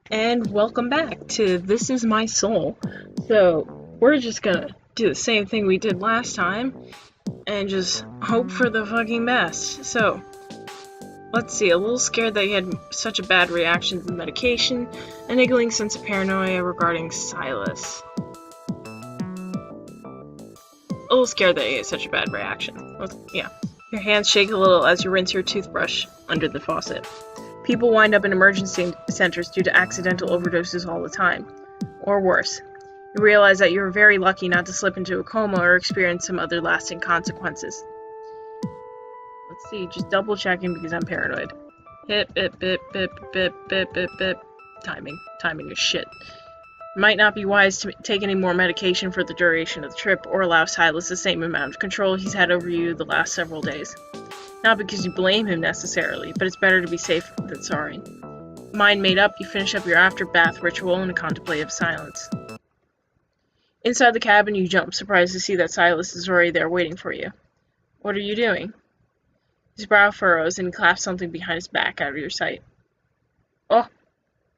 And welcome back to This Is My Soul. So, we're just gonna do the same thing we did last time and just hope for the fucking best. So, let's see, a little scared that you had such a bad reaction to the medication, a niggling sense of paranoia regarding Silas. A little scared that you had such a bad reaction. Yeah. Your hands shake a little as you rinse your toothbrush under the faucet. People wind up in emergency centers due to accidental overdoses all the time. Or worse. You realize that you were very lucky not to slip into a coma or experience some other lasting consequences. Let's see, just double checking because I'm paranoid. Hip, bip, bip, bip, bip, bip, bip, bip. Timing is shit. It might not be wise to take any more medication for the duration of the trip or allow Silas the same amount of control he's had over you the last several days. Not because you blame him necessarily, but it's better to be safe than sorry. Mind made up, you finish up your after-bath ritual in a contemplative silence. Inside the cabin, you jump, surprised to see that Silas is already there waiting for you. What are you doing? His brow furrows and he claps something behind his back out of your sight. Oh,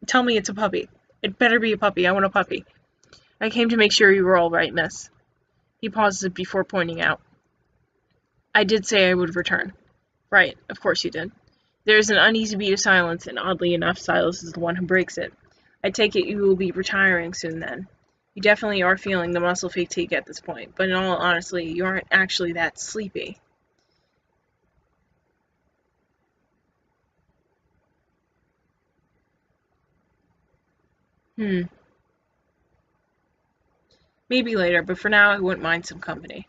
tell me it's a puppy. It better be a puppy. I want a puppy. I came to make sure you were all right, miss. He pauses before pointing out. I did say I would return. Right, of course you did. There is an uneasy beat of silence, and oddly enough, Silas is the one who breaks it. I take it you will be retiring soon then. You definitely are feeling the muscle fatigue at this point, but in all honesty, you aren't actually that sleepy. Maybe later, but for now I wouldn't mind some company.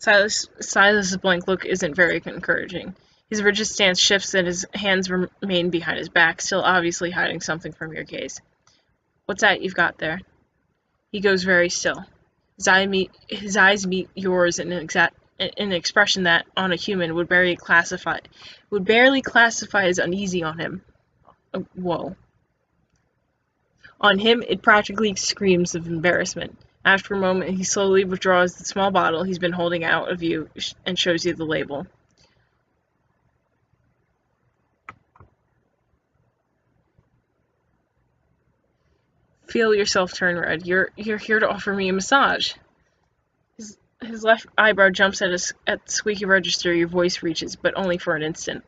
Silas's blank look isn't very encouraging. His rigid stance shifts and his hands remain behind his back, still obviously hiding something from your gaze. What's that you've got there? He goes very still. His eyes meet yours in an expression that, on a human, would barely classify as uneasy on him. Whoa. On him, it practically screams of embarrassment. After a moment, he slowly withdraws the small bottle he's been holding out of you and shows you the label. Feel yourself turn red. You're here to offer me a massage. His left eyebrow jumps at the squeaky register your voice reaches, but only for an instant.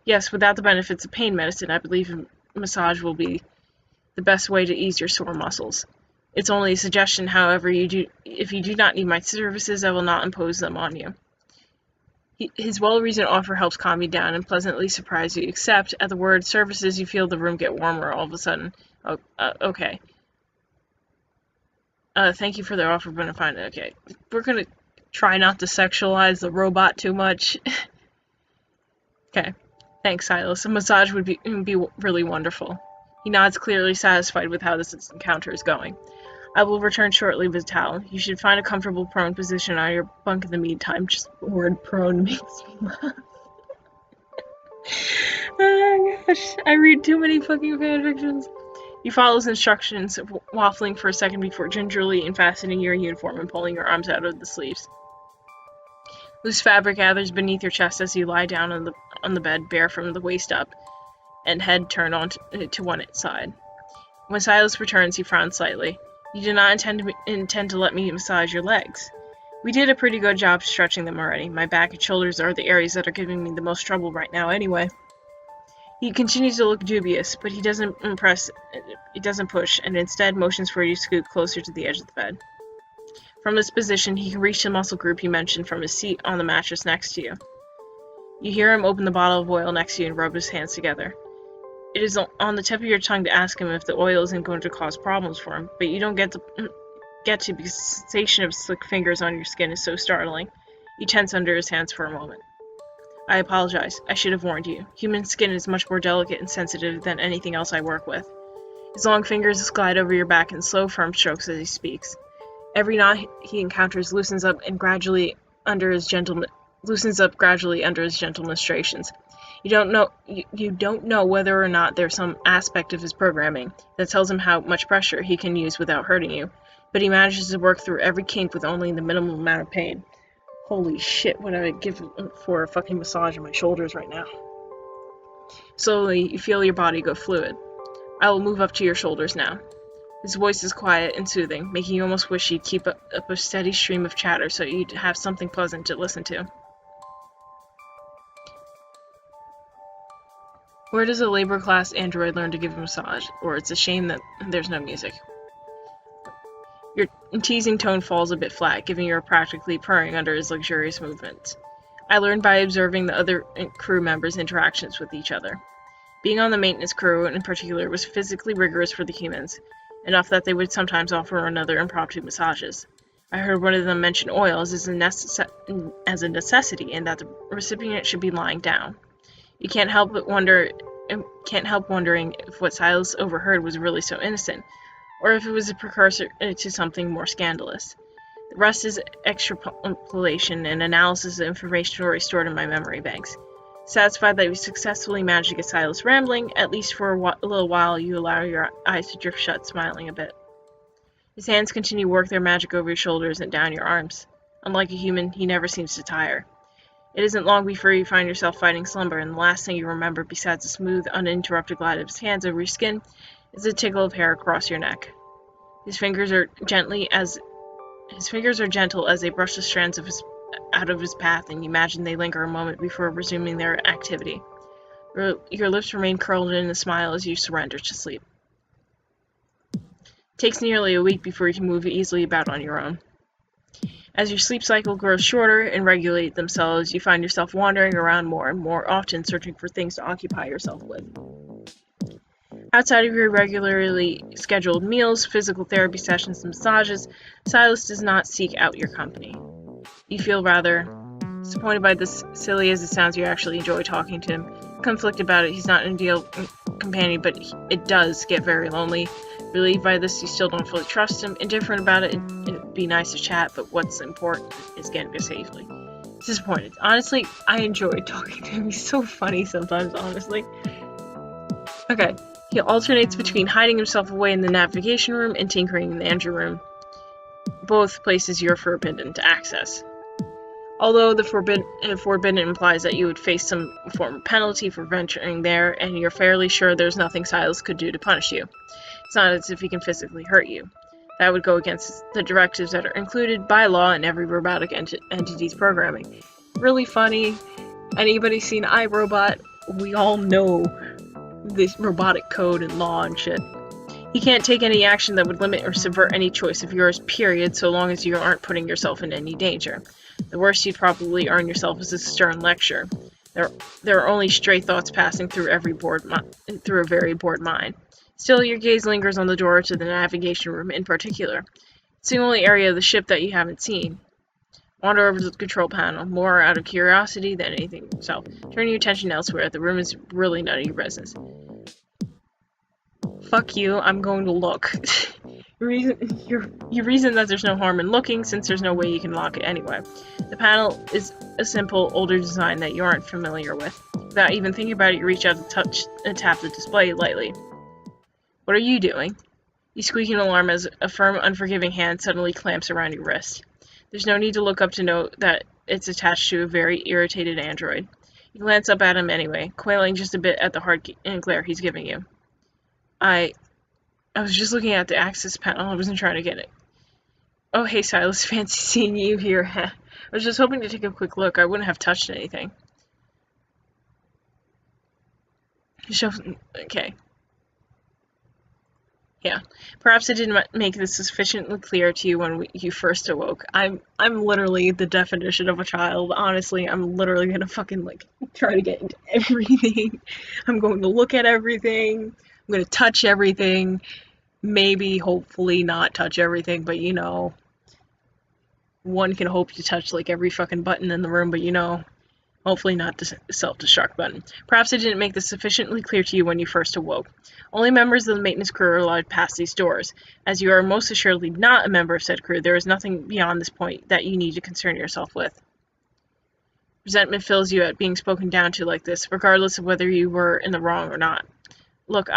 Yes, without the benefits of pain medicine, I believe a massage will be the best way to ease your sore muscles. It's only a suggestion, however, if you do not need my services, I will not impose them on you. His well-reasoned offer helps calm you down and pleasantly surprise you, except at the word services, you feel the room get warmer all of a sudden. Oh, okay. Thank you for the offer, but I'm fine. Okay. We're gonna try not to sexualize the robot too much. Okay. Thanks, Silas. A massage would be really wonderful. He nods, clearly satisfied with how this encounter is going. I will return shortly with a towel. You should find a comfortable prone position on your bunk in the meantime. Just the word prone makes me laugh. Oh gosh, I read too many fucking fanfictions. He follows instructions, waffling for a second before gingerly unfastening your uniform and pulling your arms out of the sleeves. Loose fabric gathers beneath your chest as you lie down on the bed, bare from the waist up, and head turned on to one side. When Silas returns, he frowns slightly. You do not intend to let me massage your legs. We did a pretty good job stretching them already. My back and shoulders are the areas that are giving me the most trouble right now anyway. He continues to look dubious, but he doesn't push, and instead motions for you to scoot closer to the edge of the bed. From this position, he can reach the muscle group he mentioned from his seat on the mattress next to you. You hear him open the bottle of oil next to you and rub his hands together. It is on the tip of your tongue to ask him if the oil isn't going to cause problems for him, but you don't get to because the sensation of slick fingers on your skin is so startling. You tense under his hands for a moment. I apologize. I should have warned you. Human skin is much more delicate and sensitive than anything else I work with. His long fingers glide over your back in slow, firm strokes as he speaks. Every knot he encounters loosens up gradually under his gentle ministrations. You don't know whether or not there's some aspect of his programming that tells him how much pressure he can use without hurting you, but he manages to work through every kink with only the minimum amount of pain. Holy shit, what I would give for a fucking massage on my shoulders right now. Slowly, you feel your body go fluid. I will move up to your shoulders now. His voice is quiet and soothing, making you almost wish he'd keep up a steady stream of chatter so you'd have something pleasant to listen to. Where does a labor-class android learn to give a massage? Or it's a shame that there's no music. Your teasing tone falls a bit flat, giving you practically purring under his luxurious movements. I learned by observing the other crew members' interactions with each other. Being on the maintenance crew, in particular, was physically rigorous for the humans, enough that they would sometimes offer one another impromptu massages. I heard one of them mention oil as a necessity, and that the recipient should be lying down. You can't help wondering if what Silas overheard was really so innocent, or if it was a precursor to something more scandalous. The rest is extrapolation and analysis of information already stored in my memory banks. Satisfied that you successfully managed to get Silas rambling, at least for a little while you allow your eyes to drift shut, smiling a bit. His hands continue to work their magic over your shoulders and down your arms. Unlike a human, he never seems to tire. It isn't long before you find yourself fighting slumber, and the last thing you remember, besides the smooth, uninterrupted glide of his hands over your skin, is the tickle of hair across your neck. His fingers are gentle as they brush the strands out of his path, and you imagine they linger a moment before resuming their activity. Your lips remain curled in a smile as you surrender to sleep. It takes nearly a week before you can move easily about on your own. As your sleep cycle grows shorter and regulate themselves, you find yourself wandering around more and more often, searching for things to occupy yourself with. Outside of your regularly scheduled meals, physical therapy sessions, and massages, Silas does not seek out your company. You feel rather disappointed by this, silly as it sounds. You actually enjoy talking to him. Conflicted about it, he's not an ideal companion, but it does get very lonely. Relieved by this, you still don't fully trust him. Indifferent about it, it'd be nice to chat, but what's important is getting there safely. Disappointed. Honestly, I enjoy talking to him. He's so funny sometimes, honestly. Okay. He alternates between hiding himself away in the navigation room and tinkering in the engine room. Both places you're forbidden to access. Although the forbidden implies that you would face some form of penalty for venturing there, and you're fairly sure there's nothing Silas could do to punish you. It's not as if he can physically hurt you. That would go against the directives that are included by law in every robotic entity's programming. Really funny. Anybody seen iRobot? We all know this robotic code and law and shit. He can't take any action that would limit or subvert any choice of yours, period, so long as you aren't putting yourself in any danger. The worst you'd probably earn yourself is a stern lecture. There are only stray thoughts passing through a very bored mind. Still, your gaze lingers on the door to the navigation room in particular. It's the only area of the ship that you haven't seen. Wander over to the control panel, more out of curiosity than anything itself. Turn your attention elsewhere. The room is really none of your business. Fuck you, I'm going to look. You reason that there's no harm in looking, since there's no way you can lock it anyway. The panel is a simple, older design that you aren't familiar with. Without even thinking about it, you reach out to touch and tap the display lightly. What are you doing? You squeak in alarm as a firm, unforgiving hand suddenly clamps around your wrist. There's no need to look up to note that it's attached to a very irritated android. You glance up at him anyway, quailing just a bit at the hard glare he's giving you. I was just looking at the access panel. I wasn't trying to get it. Oh, hey, Silas. Fancy seeing you here. I was just hoping to take a quick look. I wouldn't have touched anything. Okay. Yeah. Perhaps I didn't make this sufficiently clear to you when you first awoke. I'm literally the definition of a child. Honestly, I'm literally gonna fucking, try to get into everything. I'm going to look at everything. I'm gonna touch everything. Maybe, hopefully, not touch everything, but one can hope to touch, every fucking button in the room, but hopefully not the self-destruct button. Perhaps I didn't make this sufficiently clear to you when you first awoke. Only members of the maintenance crew are allowed past these doors. As you are most assuredly not a member of said crew, there is nothing beyond this point that you need to concern yourself with. Resentment fills you at being spoken down to like this, regardless of whether you were in the wrong or not. Look,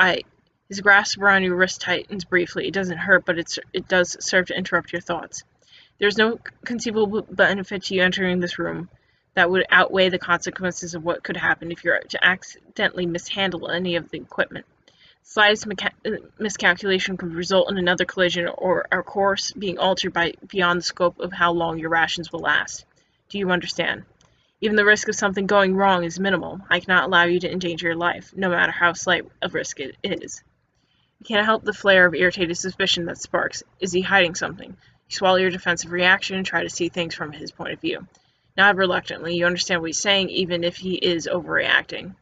his grasp around your wrist tightens briefly. It doesn't hurt, but it does serve to interrupt your thoughts. There's no conceivable benefit to you entering this room that would outweigh the consequences of what could happen if you were to accidentally mishandle any of the equipment. Slightest miscalculation could result in another collision or our course being altered beyond the scope of how long your rations will last. Do you understand? Even the risk of something going wrong is minimal. I cannot allow you to endanger your life, no matter how slight a risk it is. You can't help the flare of irritated suspicion that sparks. Is he hiding something? You swallow your defensive reaction and try to see things from his point of view. Nod reluctantly. You understand what he's saying, even if he is overreacting.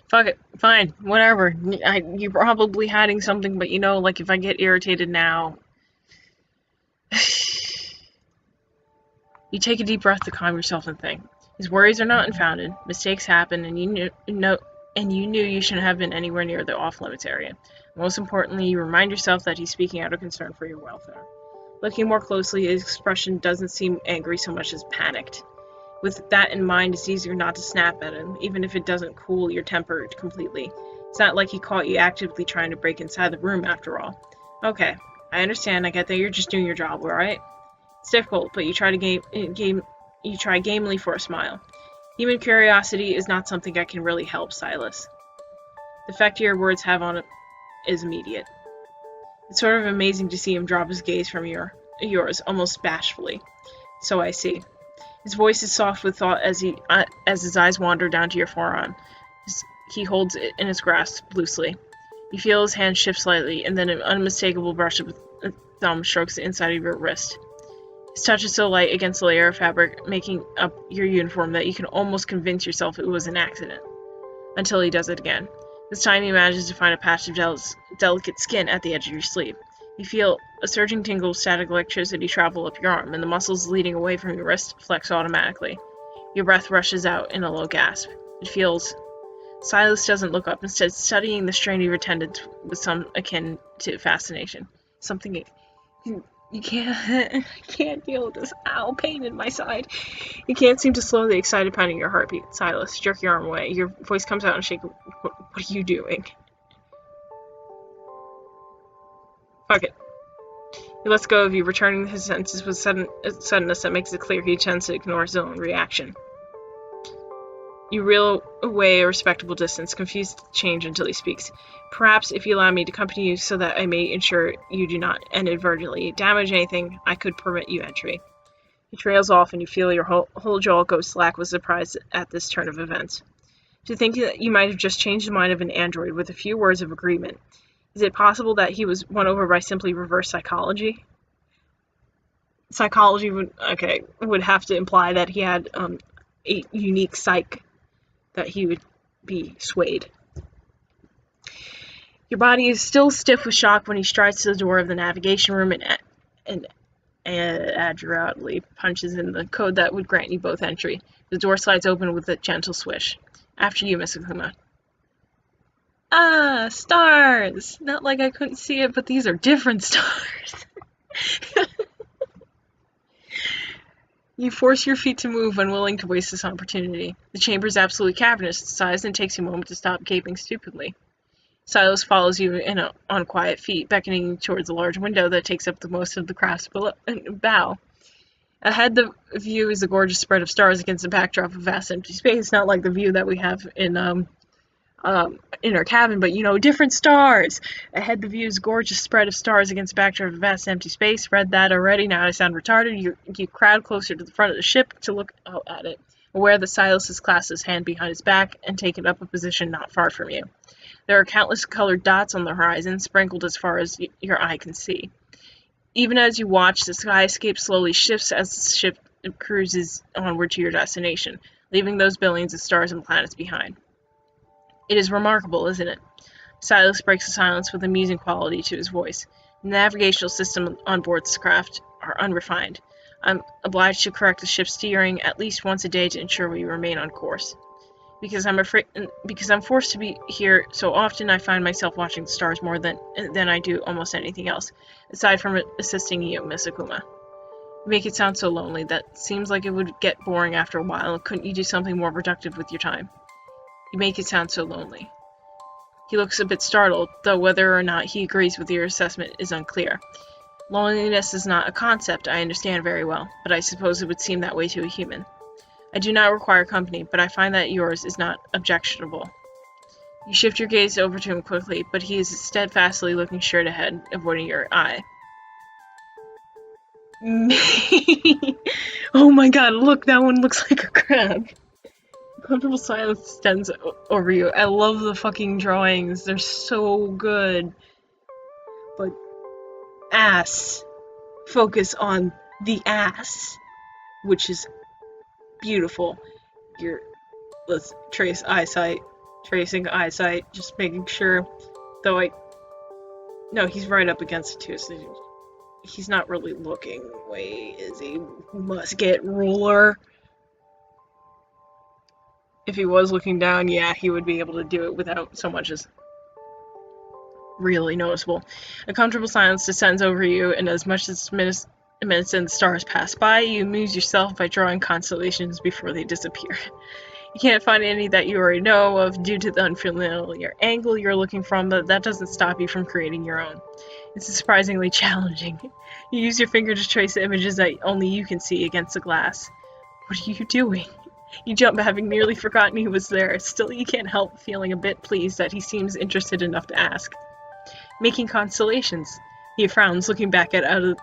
Fuck it. Fine. Whatever. You're probably hiding something, but like if I get irritated now. You take a deep breath to calm yourself and think. His worries are not unfounded. Mistakes happen, and you knew you shouldn't have been anywhere near the off-limits area. Most importantly, you remind yourself that he's speaking out of concern for your welfare. Looking more closely, his expression doesn't seem angry so much as panicked. With that in mind, it's easier not to snap at him, even if it doesn't cool your temper completely. It's not like he caught you actively trying to break inside the room, after all. Okay, I understand. I get that you're just doing your job, alright? It's difficult, but you try gamely for a smile. Human curiosity is not something I can really help, Silas. The effect your words have on it is immediate. It's sort of amazing to see him drop his gaze from yours, almost bashfully. So I see. His voice is soft with thought as his eyes wander down to your forearm. He holds it in his grasp loosely. You feel his hand shift slightly, and then an unmistakable brush of the thumb strokes the inside of your wrist. His touch is so light against the layer of fabric making up your uniform that you can almost convince yourself it was an accident. Until he does it again. This time he manages to find a patch of delicate skin at the edge of your sleeve. You feel a surging tingle of static electricity travel up your arm, and the muscles leading away from your wrist flex automatically. Your breath rushes out in a low gasp. It feels... Silas doesn't look up, instead studying the strain of your tendons with some akin to fascination. Something... You can't deal with this pain in my side. You can't seem to slow the excited pounding of your heartbeat. Silas, jerk your arm away. Your voice comes out and shake. What are you doing? Fuck it. He lets go of you, returning his senses with suddenness that makes it clear he tends to ignore his own reaction. You reel away a respectable distance, confused to change until he speaks. Perhaps if you allow me to accompany you so that I may ensure you do not inadvertently damage anything, I could permit you entry. He trails off and you feel your whole jaw go slack with surprise at this turn of events. To think that you might have just changed the mind of an android with a few words of agreement. Is it possible that he was won over by simply reverse psychology? Psychology would have to imply that he had a unique psyche that he would be swayed. Your body is still stiff with shock when he strides to the door of the navigation room and adroitly punches in the code that would grant you both entry. The door slides open with a gentle swish. After you, Miss Akuma. Ah, stars! Not like I couldn't see it, but these are different stars. You force your feet to move, unwilling to waste this opportunity. The chamber is absolutely cavernous in size, and it takes you a moment to stop gaping stupidly. Silas follows you on quiet feet, beckoning towards a large window that takes up the most of the craft's bow. Ahead, the view is a gorgeous spread of stars against a backdrop of vast empty space, not like the view that we have in our cabin, but different stars. Ahead, the view is a gorgeous spread of stars against a backdrop of vast empty space. Read that already. Now I sound retarded. You crowd closer to the front of the ship to look out at it, aware that Silas has clasped his hand behind his back and taken up a position not far from you. There are countless colored dots on the horizon, sprinkled as far as your eye can see. Even as you watch, the skyscape slowly shifts as the ship cruises onward to your destination, leaving those billions of stars and planets behind. It is remarkable, isn't it? Silas breaks the silence with a musing quality to his voice. The navigational system on board this craft are unrefined. I'm obliged to correct the ship's steering at least once a day to ensure we remain on course. Because I'm forced to be here so often, I find myself watching the stars more than I do almost anything else, aside from assisting you, Miss Akuma. You make it sound so lonely that seems like it would get boring after a while. Couldn't you do something more productive with your time? You make it sound so lonely. He looks a bit startled, though whether or not he agrees with your assessment is unclear. Loneliness is not a concept I understand very well, but I suppose it would seem that way to a human. I do not require company, but I find that yours is not objectionable. You shift your gaze over to him quickly, but he is steadfastly looking straight ahead, avoiding your eye. Oh my god, look, that one looks like a crab. Comfortable silence extends over you. I love the fucking drawings. They're so good. But ass. Focus on the ass, which is beautiful. Let's trace eyesight. Tracing eyesight, just making sure. Though no, he's right up against it too, so he's not really looking. Wait, is he? Musket ruler. If he was looking down, yeah, he would be able to do it without so much as really noticeable. A comfortable silence descends over you, and as much as minutes and stars pass by, you amuse yourself by drawing constellations before they disappear. You can't find any that you already know of due to the unfamiliar angle you're looking from, but that doesn't stop you from creating your own. It's surprisingly challenging. You use your finger to trace the images that only you can see against the glass. What are you doing? You jump, having nearly forgotten he was there. Still, you can't help feeling a bit pleased that he seems interested enough to ask. Making constellations. He frowns, looking back out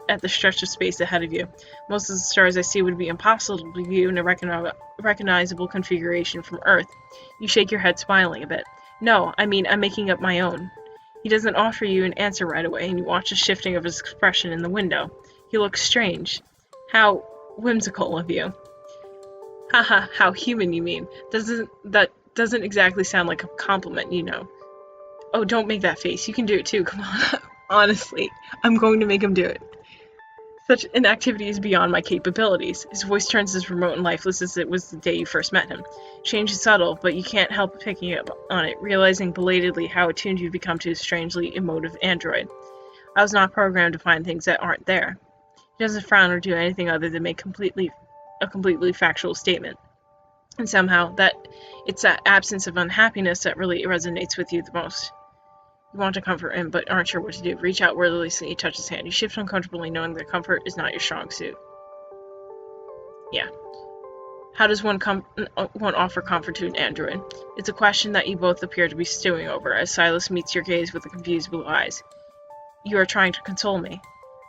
at the stretch of space ahead of you. Most of the stars I see would be impossible to view in a recognizable configuration from Earth. You shake your head, smiling a bit. No, I mean, I'm making up my own. He doesn't offer you an answer right away, and you watch the shifting of his expression in the window. He looks strange. How whimsical of you. Haha, how human you mean. That doesn't exactly sound like a compliment, you know. Oh, don't make that face. You can do it too, come on. Honestly, I'm going to make him do it. Such an activity is beyond my capabilities. His voice turns as remote and lifeless as it was the day you first met him. Change is subtle, but you can't help picking up on it, realizing belatedly how attuned you've become to his strangely emotive android. I was not programmed to find things that aren't there. He doesn't frown or do anything other than make a completely factual statement. And somehow, it's that absence of unhappiness that really resonates with you the most. You want to comfort him, but aren't sure what to do. Reach out wordlessly, touch his hand. You shift uncomfortably, knowing that comfort is not your strong suit. Yeah. How does one offer comfort to an android? It's a question that you both appear to be stewing over, as Silas meets your gaze with confused blue eyes. You are trying to console me.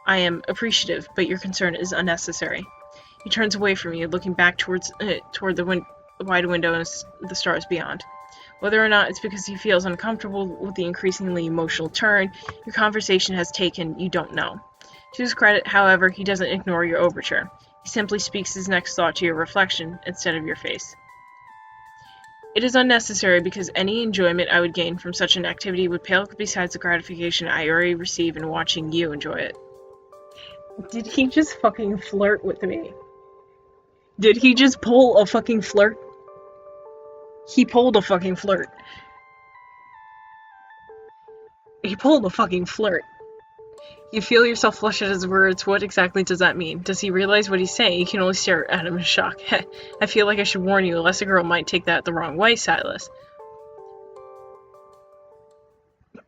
I am appreciative, but your concern is unnecessary. He turns away from you, looking back toward the wide window and the stars beyond. Whether or not it's because he feels uncomfortable with the increasingly emotional turn your conversation has taken, you don't know. To his credit, however, he doesn't ignore your overture. He simply speaks his next thought to your reflection instead of your face. It is unnecessary because any enjoyment I would gain from such an activity would pale beside the gratification I already receive in watching you enjoy it. Did he just fucking flirt with me? Did he just pull a fucking flirt? He pulled a fucking flirt. He pulled a fucking flirt. You feel yourself flush at his words. What exactly does that mean? Does he realize what he's saying? You can only stare at him in shock. I feel like I should warn you, unless a girl might take that the wrong way, Silas.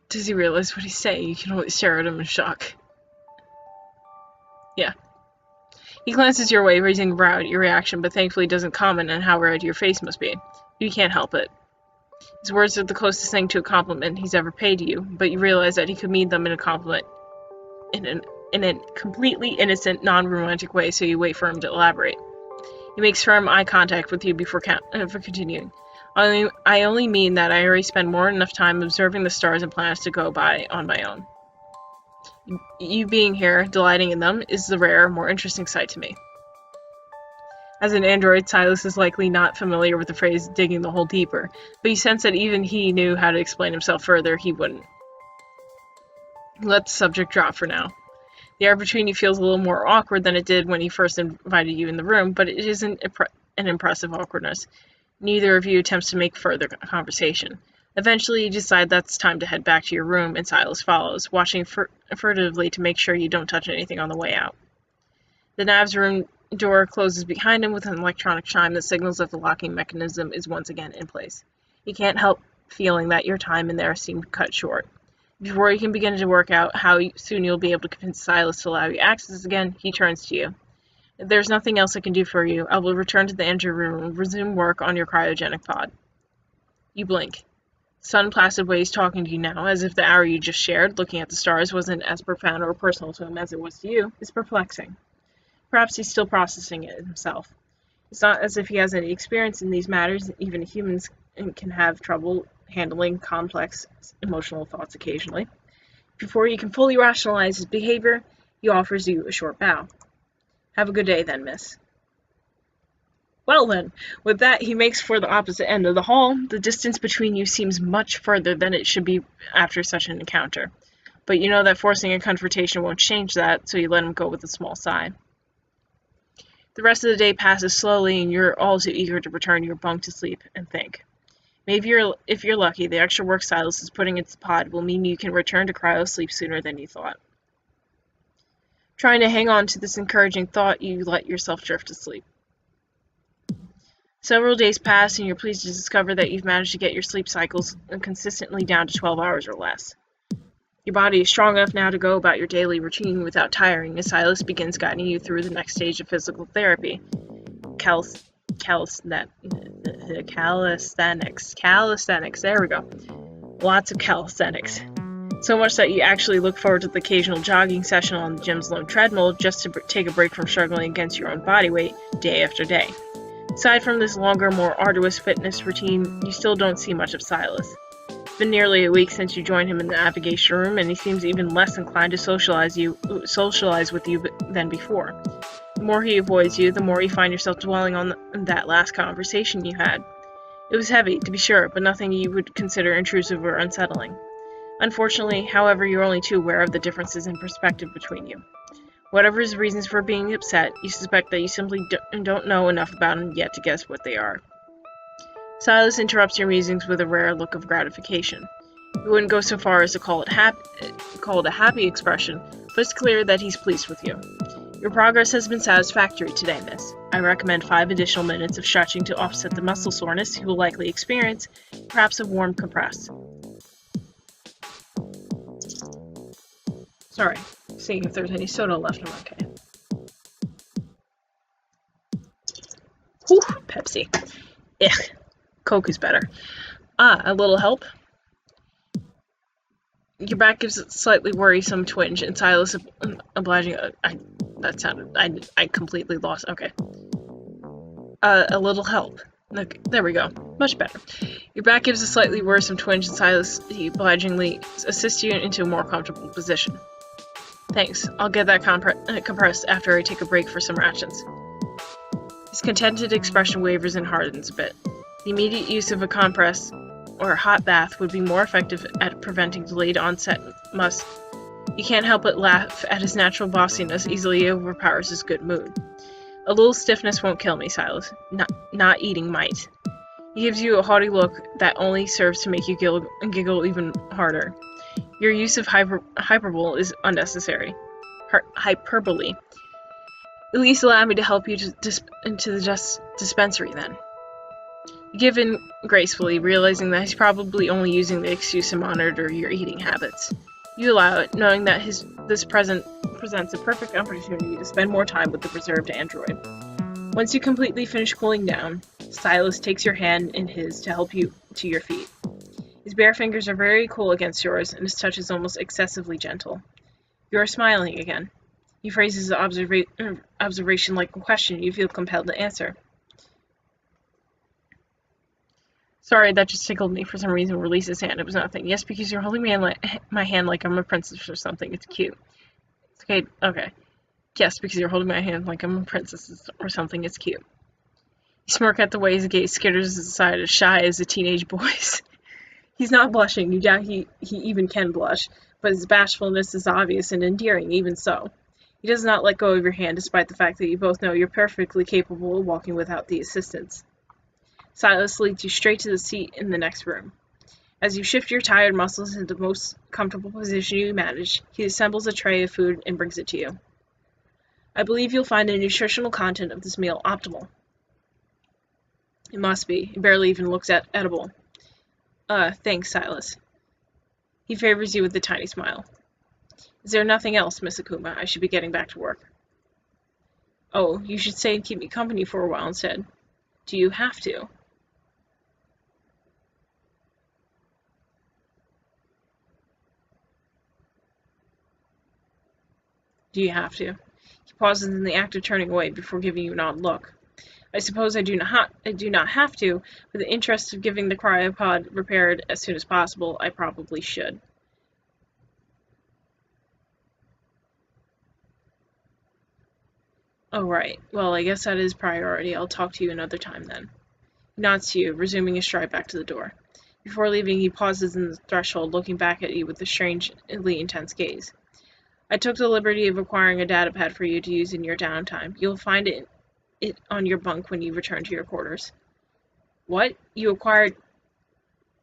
Does he realize what he's saying? You can only stare at him in shock. Yeah. He glances your way, raising a brow at your reaction, but thankfully doesn't comment on how red your face must be. You can't help it. His words are the closest thing to a compliment he's ever paid you, but you realize that he could mean them in a compliment in a completely innocent, non-romantic way, so you wait for him to elaborate. He makes firm eye contact with you before continuing. I only mean that I already spend more than enough time observing the stars and planets to go by on my own. You being here, delighting in them, is the rare, more interesting sight to me. As an android, Silas is likely not familiar with the phrase digging the hole deeper, but you sense that even he knew how to explain himself further, he wouldn't. Let the subject drop for now. The air between you feels a little more awkward than it did when he first invited you in the room, but it isn't an impressive awkwardness. Neither of you attempts to make further conversation. Eventually, you decide that's time to head back to your room, and Silas follows, watching furtively to make sure you don't touch anything on the way out. The Nav's room door closes behind him with an electronic chime that signals that the locking mechanism is once again in place. You can't help feeling that your time in there seemed cut short. Before you can begin to work out how soon you'll be able to convince Silas to allow you access again, he turns to you. If there's nothing else I can do for you, I will return to the engine room and resume work on your cryogenic pod. You blink. Sun Placid Way's talking to you now, as if the hour you just shared, looking at the stars, wasn't as profound or personal to him as it was to you, is perplexing. Perhaps he's still processing it himself. It's not as if he has any experience in these matters. Even humans can have trouble handling complex emotional thoughts occasionally. Before he can fully rationalize his behavior, he offers you a short bow. Have a good day then, miss. Well then, with that he makes for the opposite end of the hall. The distance between you seems much further than it should be after such an encounter. But you know that forcing a confrontation won't change that, so you let him go with a small sigh. The rest of the day passes slowly, and you're all too eager to return to your bunk to sleep and think. Maybe if you're lucky, the extra work Silas is putting into the pod will mean you can return to cryo sleep sooner than you thought. Trying to hang on to this encouraging thought, you let yourself drift to sleep. Several days pass, and you're pleased to discover that you've managed to get your sleep cycles consistently down to 12 hours or less. Your body is strong enough now to go about your daily routine without tiring, as Silas begins guiding you through the next stage of physical therapy. Calisthenics, there we go. Lots of calisthenics. So much that you actually look forward to the occasional jogging session on the gym's lone treadmill just to take a break from struggling against your own body weight day after day. Aside from this longer, more arduous fitness routine, you still don't see much of Silas. It's been nearly a week since you joined him in the navigation room, and he seems even less inclined to socialize with you than before. The more he avoids you, the more you find yourself dwelling on that last conversation you had. It was heavy, to be sure, but nothing you would consider intrusive or unsettling. Unfortunately, however, you're only too aware of the differences in perspective between you. Whatever his reasons for being upset, you suspect that you simply don't know enough about him yet to guess what they are. Silas interrupts your musings with a rare look of gratification. You wouldn't go so far as to call it a happy expression, but it's clear that he's pleased with you. Your progress has been satisfactory today, miss. I recommend 5 additional minutes of stretching to offset the muscle soreness you will likely experience, perhaps a warm compress. Sorry, seeing if there's any soda left. I'm okay. Whew, Pepsi. Ugh, Coke is better. A little help? Your back gives a slightly worrisome twinge, and Silas obliging. I completely lost. Okay. A little help. Okay, there we go. Much better. Your back gives a slightly worrisome twinge, and Silas obligingly assists you into a more comfortable position. Thanks. I'll get that compressed after I take a break for some rations. His contented expression wavers and hardens a bit. The immediate use of a compress or a hot bath would be more effective at preventing delayed onset must. You can't help but laugh at his natural bossiness easily overpowers his good mood. A little stiffness won't kill me, Silas. Not eating might. He gives you a haughty look that only serves to make you giggle even harder. Your use of hyperbole is unnecessary. Hyperbole. At least allow me to help you into the dispensary, then. You give in gracefully, realizing that he's probably only using the excuse to monitor your eating habits. You allow it, knowing that this presents a perfect opportunity to spend more time with the preserved android. Once you completely finish cooling down, Silas takes your hand in his to help you to your feet. His bare fingers are very cool against yours, and his touch is almost excessively gentle. You are smiling again. He phrases the observation like a question you feel compelled to answer. Sorry, that just tickled me for some reason. Release his hand. It was nothing. Yes, because you're holding my hand like I'm a princess or something. It's cute. It's okay. Okay. Yes, because you're holding my hand like I'm a princess or something. It's cute. You smirk at the way his gaze skitters aside, as shy as a teenage boy's. He's not blushing. You doubt he even can blush, but his bashfulness is obvious and endearing, even so. He does not let go of your hand, despite the fact that you both know you're perfectly capable of walking without the assistance. Silas leads you straight to the seat in the next room. As you shift your tired muscles into the most comfortable position you manage, he assembles a tray of food and brings it to you. I believe you'll find the nutritional content of this meal optimal. It must be. It barely even looks edible. Thanks, Silas. He favors you with a tiny smile. Is there nothing else, Miss Akuma? I should be getting back to work. Oh, you should stay and keep me company for a while instead. Do you have to? Do you have to? He pauses in the act of turning away before giving you an odd look. I suppose I do not have to. With the interest of getting the cryopod repaired as soon as possible, I probably should. Oh, right. Well, I guess that is priority. I'll talk to you another time then. He nods to you, resuming his stride back to the door. Before leaving, he pauses in the threshold, looking back at you with a strangely intense gaze. I took the liberty of acquiring a datapad for you to use in your downtime. You'll find it on your bunk when you return to your quarters. What? You acquired...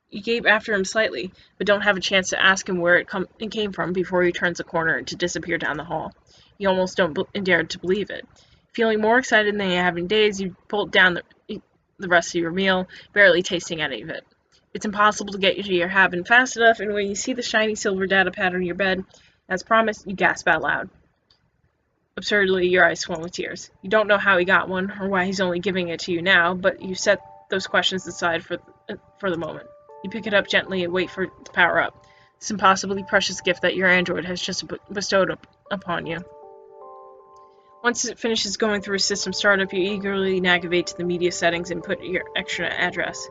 You gape after him slightly, but don't have a chance to ask him where it came from before he turns the corner to disappear down the hall. You almost don't dare to believe it. Feeling more excited than you have in days, you pulled down the rest of your meal, barely tasting any of it. It's impossible to get you to your cabin fast enough, and when you see the shiny silver datapad on your bed, as promised, you gasp out loud. Absurdly, your eyes swim with tears. You don't know how he got one, or why he's only giving it to you now, but you set those questions aside for the moment. You pick it up gently and wait for it to power up. This impossibly precious gift that your android has just bestowed upon you. Once it finishes going through a system startup, you eagerly navigate to the media settings and put your extra address,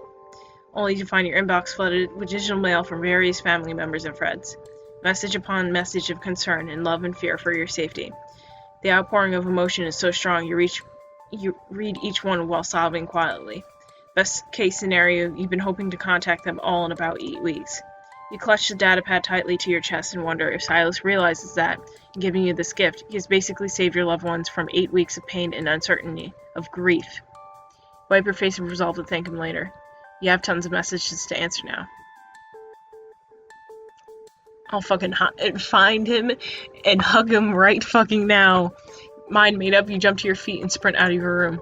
only to find your inbox flooded with digital mail from various family members and friends. Message upon message of concern and love and fear for your safety. The outpouring of emotion is so strong you read each one while sobbing quietly. Best case scenario, you've been hoping to contact them all in about 8 weeks. You clutch the datapad tightly to your chest and wonder if Silas realizes that, in giving you this gift, he has basically saved your loved ones from 8 weeks of pain and uncertainty, of grief. Wipe your face and resolve to thank him later. You have tons of messages to answer now. I'll fucking find him and hug him right fucking now. Mind made up, you jump to your feet and sprint out of your room.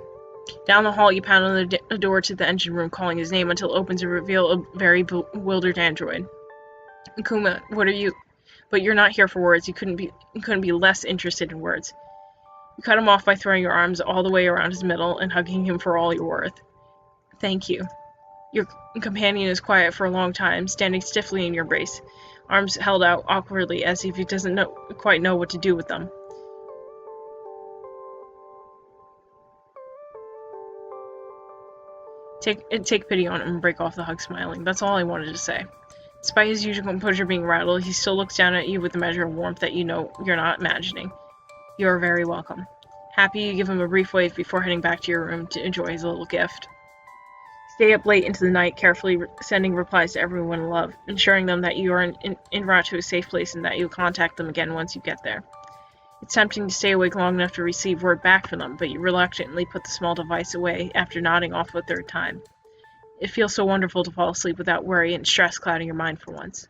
Down the hall, you pound on the door to the engine room, calling his name until it opens to reveal a very bewildered android. Akuma, what are you? But you're not here for words. You couldn't be less interested in words. You cut him off by throwing your arms all the way around his middle and hugging him for all you're worth. Thank you. Your companion is quiet for a long time, standing stiffly in your embrace, arms held out awkwardly as if he doesn't quite know what to do with them. Take pity on him and break off the hug, smiling. That's all I wanted to say. Despite his usual composure being rattled, he still looks down at you with a measure of warmth that you know you're not imagining. You are very welcome. Happy, you give him a brief wave before heading back to your room to enjoy his little gift. Stay up late into the night, carefully sending replies to everyone in love, ensuring them that you are en route to a safe place and that you'll contact them again once you get there. It's tempting to stay awake long enough to receive word back from them, but you reluctantly put the small device away after nodding off a third time. It feels so wonderful to fall asleep without worry and stress clouding your mind for once.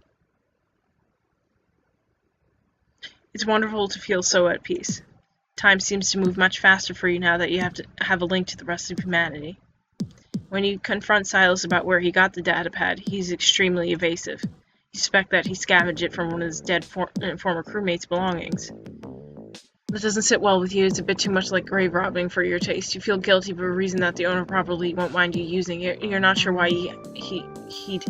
It's wonderful to feel so at peace. Time seems to move much faster for you now that you have to have a link to the rest of humanity. When you confront Silas about where he got the datapad, he's extremely evasive. You suspect that he scavenged it from one of his dead former crewmates' belongings. That doesn't sit well with you. It's a bit too much like grave robbing for your taste. You feel guilty for a reason that the owner probably won't mind you using it. You're not sure why he'd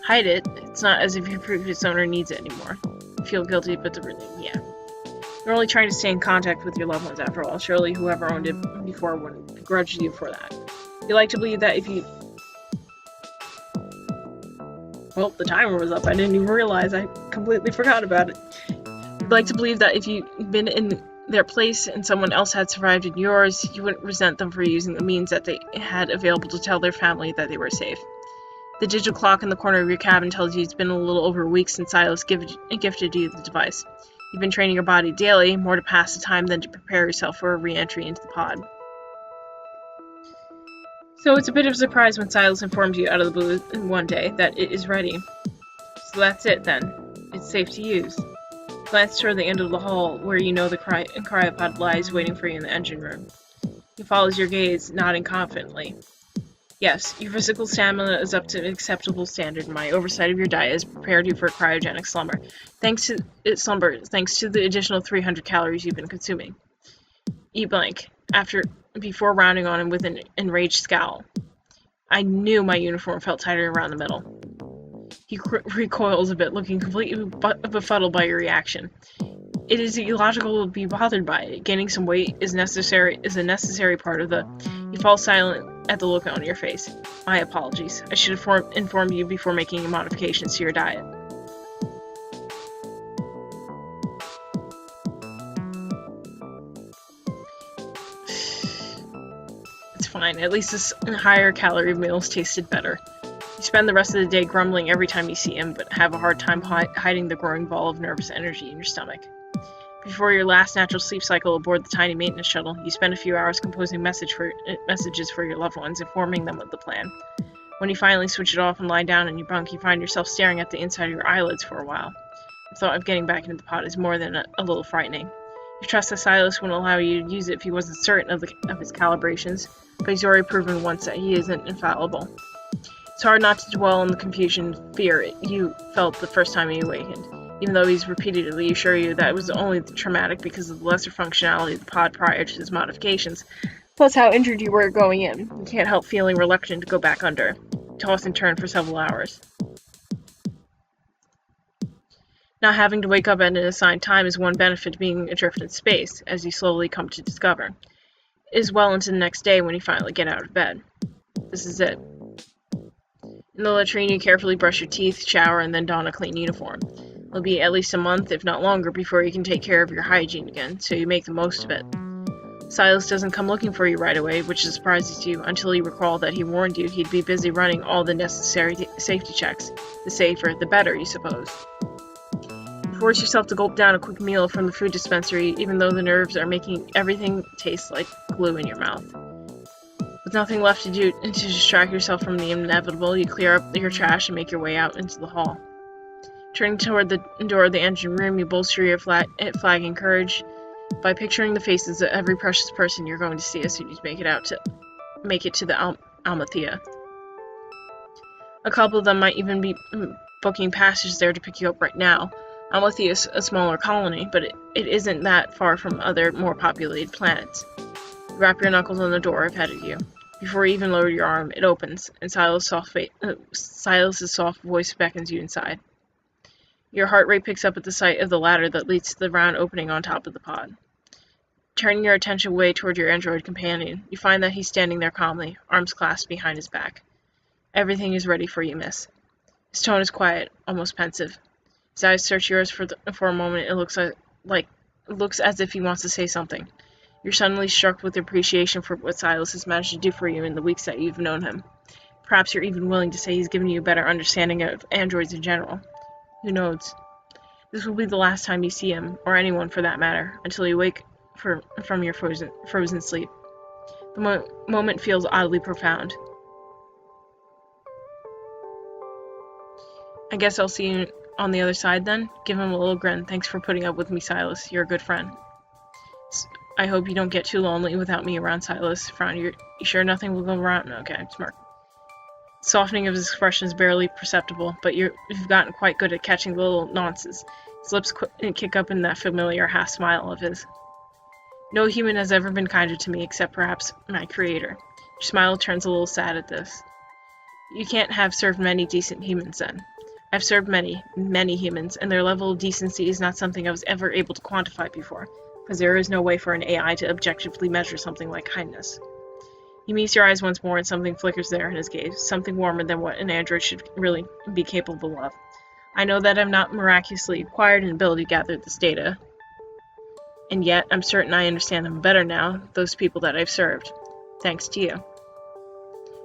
hide it. It's not as if your previous owner needs it anymore. You feel guilty, but yeah. You're only trying to stay in contact with your loved ones after all. Surely whoever owned it before wouldn't begrudge you for that. You like to believe that if you... Well, the timer was up. I didn't even realize. I completely forgot about it. You'd like to believe that if you'd been in their place and someone else had survived in yours, you wouldn't resent them for using the means that they had available to tell their family that they were safe. The digital clock in the corner of your cabin tells you it's been a little over a week since Silas gifted you the device. You've been training your body daily, more to pass the time than to prepare yourself for a re-entry into the pod. So it's a bit of a surprise when Silas informs you out of the blue one day that it is ready. So that's it then. It's safe to use. Glance toward the end of the hall where you know the cryopod lies waiting for you in the engine room. He follows your gaze, nodding confidently. Yes, your physical stamina is up to an acceptable standard. My oversight of your diet has prepared you for a cryogenic slumber. Thanks to the additional 300 calories you've been consuming. E blank, before rounding on him with an enraged scowl. I knew my uniform felt tighter around the middle. He recoils a bit, looking completely befuddled by your reaction. It is illogical to be bothered by it. Gaining some weight is a necessary part of the... You fall silent at the look on your face. My apologies. I should have informed you before making modifications to your diet. It's fine. At least this higher calorie meals tasted better. You spend the rest of the day grumbling every time you see him, but have a hard time hiding the growing ball of nervous energy in your stomach. Before your last natural sleep cycle aboard the tiny maintenance shuttle, you spend a few hours composing messages for your loved ones, informing them of the plan. When you finally switch it off and lie down in your bunk, you find yourself staring at the inside of your eyelids for a while. The thought of getting back into the pod is more than a little frightening. You trust that Silas wouldn't allow you to use it if he wasn't certain of his calibrations, but he's already proven once that he isn't infallible. It's hard not to dwell on the confusion and fear you felt the first time you awakened, even though he's repeatedly assured you that it was only traumatic because of the lesser functionality of the pod prior to his modifications, plus how injured you were going in. You can't help feeling reluctant to go back under. Toss and turn for several hours. Not having to wake up at an assigned time is one benefit of being adrift in space, as you slowly come to discover. It is well into the next day when you finally get out of bed. This is it. In the latrine, you carefully brush your teeth, shower, and then don a clean uniform. It'll be at least a month, if not longer, before you can take care of your hygiene again, so you make the most of it. Silas doesn't come looking for you right away, which surprises you until you recall that he warned you he'd be busy running all the necessary safety checks. The safer, the better, you suppose. You force yourself to gulp down a quick meal from the food dispensary, even though the nerves are making everything taste like glue in your mouth. With nothing left to do to distract yourself from the inevitable, you clear up your trash and make your way out into the hall. Turning toward the door of the engine room, you bolster your flagging courage by picturing the faces of every precious person you're going to see as soon as you make it to the Almathea. A couple of them might even be booking passage there to pick you up right now. Almathea is a smaller colony, but it isn't that far from other, more populated planets. You wrap your knuckles on the door ahead of you. Before you even lower your arm, it opens, and Silas's soft voice beckons you inside. Your heart rate picks up at the sight of the ladder that leads to the round opening on top of the pod. Turning your attention away toward your android companion, you find that he's standing there calmly, arms clasped behind his back. Everything is ready for you, miss. His tone is quiet, almost pensive. His eyes search yours for a moment. It looks as if he wants to say something. You're suddenly struck with appreciation for what Silas has managed to do for you in the weeks that you've known him. Perhaps you're even willing to say he's given you a better understanding of androids in general. Who knows? This will be the last time you see him, or anyone for that matter, until you wake from your frozen sleep. The moment feels oddly profound. I guess I'll see you on the other side then? Give him a little grin. Thanks for putting up with me, Silas. You're a good friend. I hope you don't get too lonely without me around, Silas. Frown. You sure nothing will go wrong? Okay, smirk. Softening of his expression is barely perceptible, but you've gotten quite good at catching the little nonsense. His lips kick up in that familiar half-smile of his. No human has ever been kinder to me, except perhaps my creator. Your smile turns a little sad at this. You can't have served many decent humans, then. I've served many, many humans, and their level of decency is not something I was ever able to quantify before, because there is no way for an AI to objectively measure something like kindness. He meets your eyes once more, and something flickers there in his gaze, something warmer than what an android should really be capable of. I know that I've not miraculously acquired an ability to gather this data, and yet I'm certain I understand them better now, those people that I've served. Thanks to you.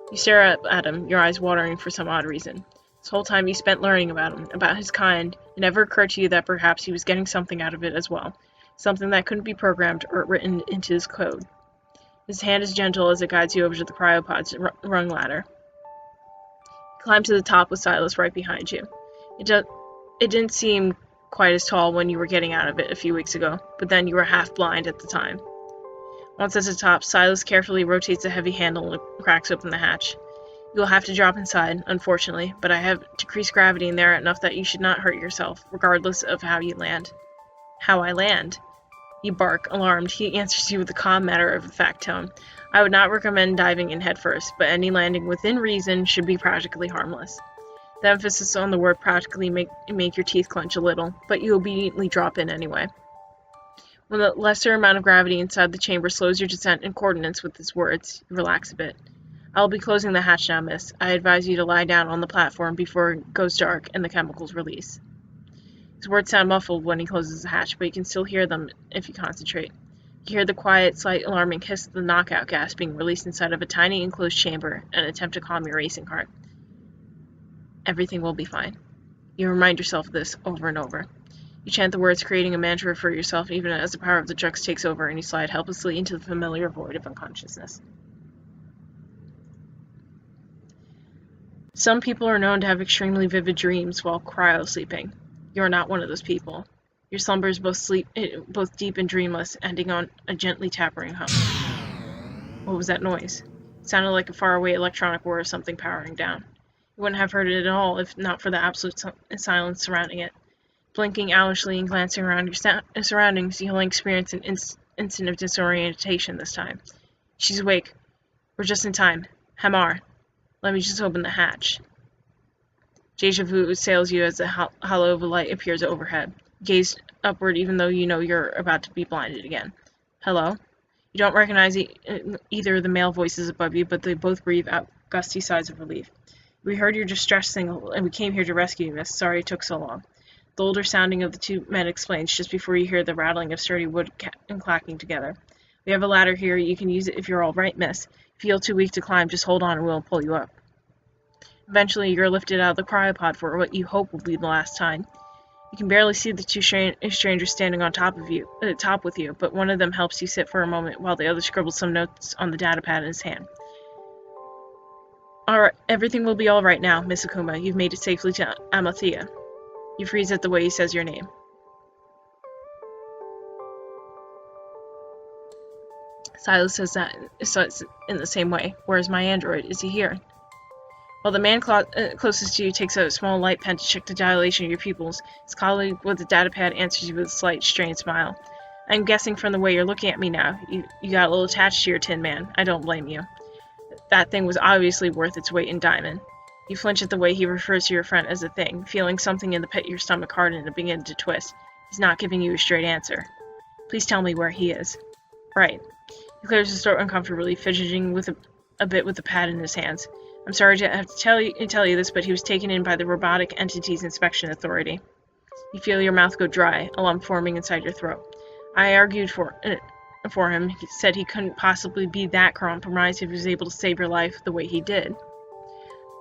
You stare up at him, your eyes watering for some odd reason. This whole time you spent learning about him, about his kind, it never occurred to you that perhaps he was getting something out of it as well, something that couldn't be programmed or written into his code. His hand is gentle as it guides you over to the cryopod's rung ladder. You climb to the top with Silas right behind you. It didn't seem quite as tall when you were getting out of it a few weeks ago, but then you were half blind at the time. Once at the top, Silas carefully rotates the heavy handle and cracks open the hatch. You will have to drop inside, unfortunately, but I have decreased gravity in there enough that you should not hurt yourself, regardless of how you land. How I land? You bark, alarmed. He answers you with a calm, matter-of-fact tone. I would not recommend diving in headfirst, but any landing within reason should be practically harmless. The emphasis on the word practically make your teeth clench a little, but you obediently drop in anyway. When the lesser amount of gravity inside the chamber slows your descent in accordance with his words, you relax a bit. I'll be closing the hatch now, miss. I advise you to lie down on the platform before it goes dark and the chemicals release. His words sound muffled when he closes the hatch, but you can still hear them if you concentrate. You hear the quiet, slight alarming hiss of the knockout gas being released inside of a tiny enclosed chamber, an attempt to calm your racing heart. Everything will be fine. You remind yourself of this over and over. You chant the words, creating a mantra for yourself even as the power of the drugs takes over and you slide helplessly into the familiar void of unconsciousness. Some people are known to have extremely vivid dreams while cryo-sleeping. You are not one of those people. Your slumber is both deep and dreamless, ending on a gently tapping hum. What was that noise? It sounded like a faraway electronic whir of something powering down. You wouldn't have heard it at all if not for the absolute silence surrounding it. Blinking owlishly and glancing around your surroundings, you'll experience an instant of disorientation this time. She's awake. We're just in time. Hamar. Let me just open the hatch. Deja vu assails you as the hollow of a light appears overhead. Gaze upward even though you know you're about to be blinded again. Hello? You don't recognize either of the male voices above you, but they both breathe out gusty sighs of relief. We heard your distress signal, and we came here to rescue you, miss. Sorry it took so long. The older sounding of the two men explains just before you hear the rattling of sturdy wood and clacking together. We have a ladder here. You can use it if you're all right, miss. If you feel too weak to climb, just hold on and we'll pull you up. Eventually, you're lifted out of the cryopod for what you hope will be the last time. You can barely see the two strangers standing on top with you, but one of them helps you sit for a moment while the other scribbles some notes on the datapad in his hand. Alright, everything will be alright now, Miss Akuma. You've made it safely to Amathea. You freeze at the way he says your name. Silas says that in the same way. Where's my android? Is he here? While the man closest to you takes out a small light pen to check the dilation of your pupils, his colleague with the datapad answers you with a slight, strained smile. I'm guessing from the way you're looking at me now, you got a little attached to your Tin Man. I don't blame you. That thing was obviously worth its weight in diamond. You flinch at the way he refers to your friend as a thing, feeling something in the pit of your stomach harden and begin to twist. He's not giving you a straight answer. Please tell me where he is. Right. He clears his throat uncomfortably, fidgeting a bit with the pad in his hands. I'm sorry to have to tell you this, but he was taken in by the Robotic Entities Inspection Authority. You feel your mouth go dry, a lump forming inside your throat. I argued for him. He said he couldn't possibly be that compromised if he was able to save your life the way he did.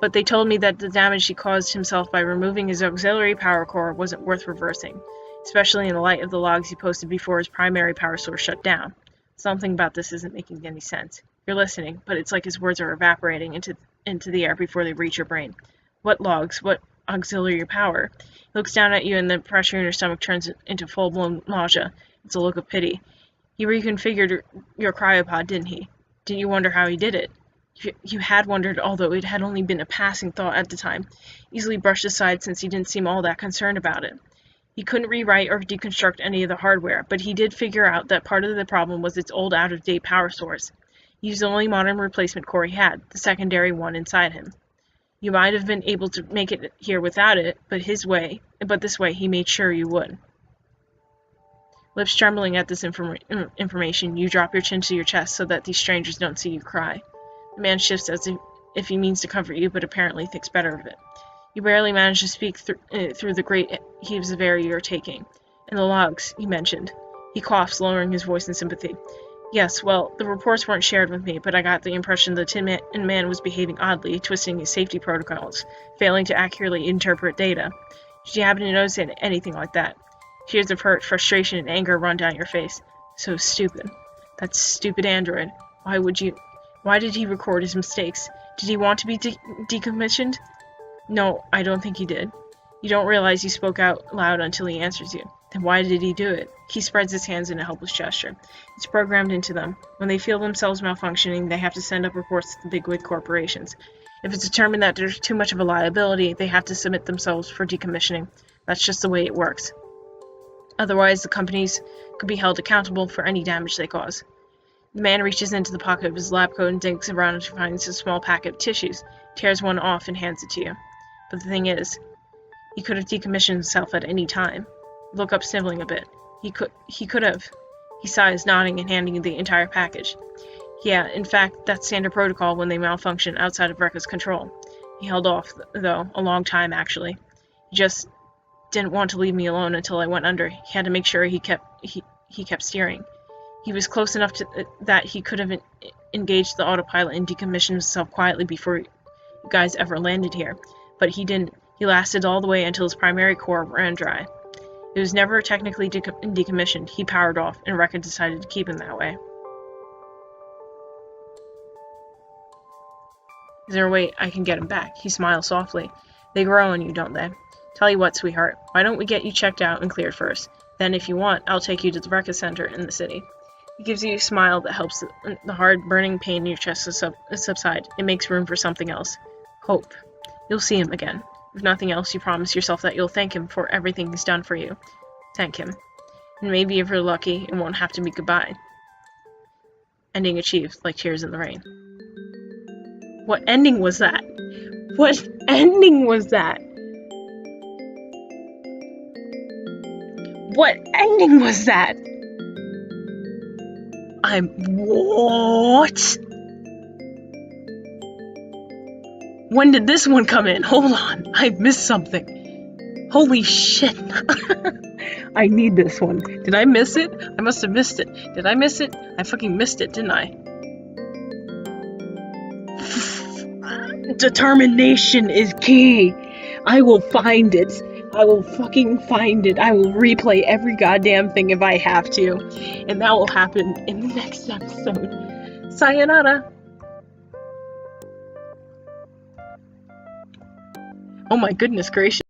But they told me that the damage he caused himself by removing his auxiliary power core wasn't worth reversing, especially in the light of the logs he posted before his primary power source shut down. Something about this isn't making any sense. You're listening, but it's like his words are evaporating into the air before they reach your brain. What logs? What auxiliary power? He looks down at you and the pressure in your stomach turns into full-blown nausea. It's a look of pity. He reconfigured your cryopod, didn't he? Didn't you wonder how he did it? You had wondered, although it had only been a passing thought at the time, easily brushed aside since he didn't seem all that concerned about it. He couldn't rewrite or deconstruct any of the hardware, but he did figure out that part of the problem was its old out-of-date power source. He used the only modern replacement core he had, the secondary one inside him. You might have been able to make it here without it, but this way he made sure you would. Lips trembling at this information, you drop your chin to your chest so that these strangers don't see you cry. The man shifts as if he means to comfort you, but apparently thinks better of it. You barely manage to speak through the great heaves of air you are taking. And the logs, you mentioned. He coughs, lowering his voice in sympathy. Yes, well, the reports weren't shared with me, but I got the impression the Tin Man was behaving oddly, twisting his safety protocols, failing to accurately interpret data. Did you happen to notice anything like that? Tears of hurt, frustration, and anger run down your face. So stupid. That stupid android. Why did he record his mistakes? Did he want to be decommissioned? No, I don't think he did. You don't realize you spoke out loud until he answers you. Then why did he do it? He spreads his hands in a helpless gesture. It's programmed into them. When they feel themselves malfunctioning, they have to send up reports to the bigwig corporations. If it's determined that there's too much of a liability, they have to submit themselves for decommissioning. That's just the way it works. Otherwise, the companies could be held accountable for any damage they cause. The man reaches into the pocket of his lab coat and digs around until he finds a small packet of tissues, tears one off, and hands it to you. But the thing is, he could have decommissioned himself at any time. Look up, sniveling a bit. He could have. He sighs, nodding and handing you the entire package. Yeah, in fact, that's standard protocol when they malfunction outside of Rekka's control. He held off, though, a long time, actually. He just didn't want to leave me alone until I went under. He had to make sure he kept steering. He was close enough to that he could have engaged the autopilot and decommissioned himself quietly before you guys ever landed here. But he didn't. He lasted all the way until his primary core ran dry. It was never technically decommissioned. He powered off, and Rekka decided to keep him that way. Is there a way I can get him back? He smiles softly. They grow on you, don't they? Tell you what, sweetheart. Why don't we get you checked out and cleared first? Then, if you want, I'll take you to the Rekka Center in the city. He gives you a smile that helps the hard, burning pain in your chest to subside. It makes room for something else. Hope. You'll see him again. If nothing else, you promise yourself that you'll thank him for everything he's done for you. Thank him. And maybe if you're lucky, it won't have to be goodbye. Ending achieved, like Tears in the Rain. What ending was that? What ending was that? What ending was that? What? When did this one come in? Hold on, I missed something. Holy shit. I need this one. Did I miss it? I must have missed it. Did I miss it? I fucking missed it, didn't I? Determination is key. I will find it. I will fucking find it. I will replay every goddamn thing if I have to. And that will happen in the next episode. Sayonara. Oh my goodness gracious.